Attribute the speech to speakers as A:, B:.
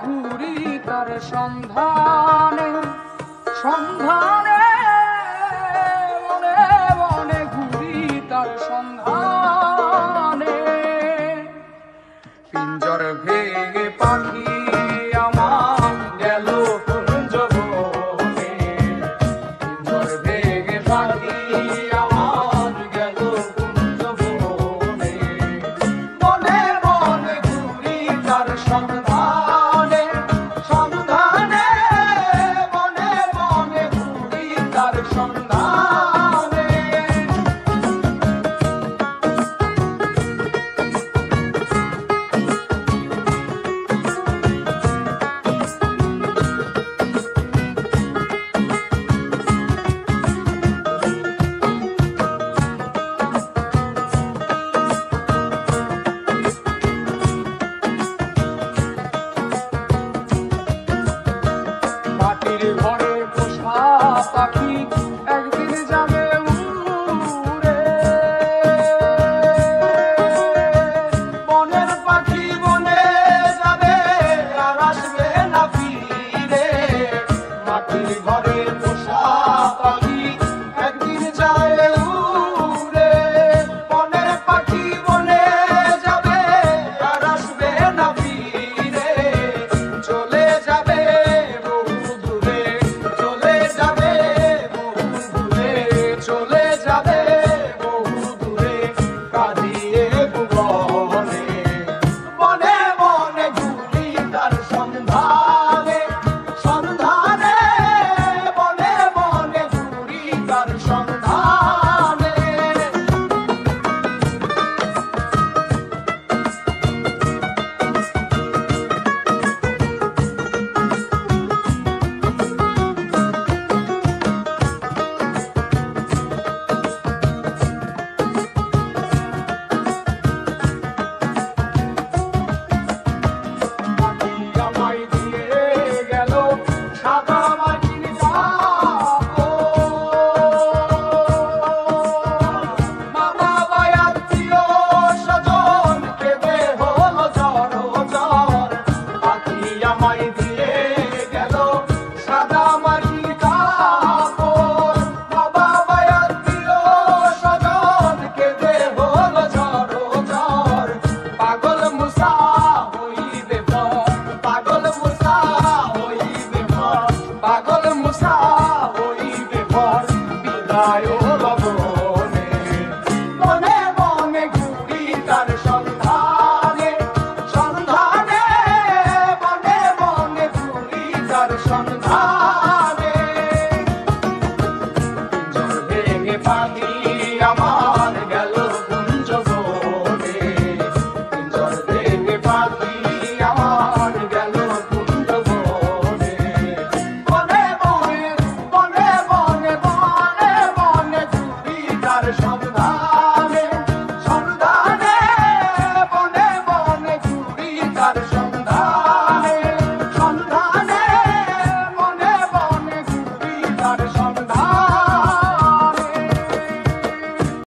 A: ঘুরি তার সন্ধানে সন্ধানে, বনে বনে ঘুরি তার সন্ধানে। পিঞ্জর ভেঙে পাখি আমার গেল কুঞ্জ বনে, পিঞ্জর ভেঙে পাখি আমার গেল কুঞ্জ বনে। বনে বনে ঘুরি তার সন্ধানে সন্ধানে, বনে বনে ঘুরি তার সন্ধানে। মাটির ঘরে পোষা পাখি একদিন যাবে উড়ে, বনের পাখি বনে যাবে আর আসবে না ফিরে। মাটির ঘরে পোষা পাখি একদিন যাবে উড়ে, বনের পাখি বনে যাবে আর আসবে না ফিরে। চলে যাবে চলে যাবে বহু দূরে কাঁদিয়ে ভুবনে। বনে বনে ঘুরি তার সন্ধানে সন্ধানে, বনে বনে ঘুরি তার সন্ধানে। পাগল মুসা হইবে পর বিদায় লবণে। বনে বনে ঘুরি তার সন্ধানে সন্ধানে, বনে বনে ঘুরি তার সন্ধানে।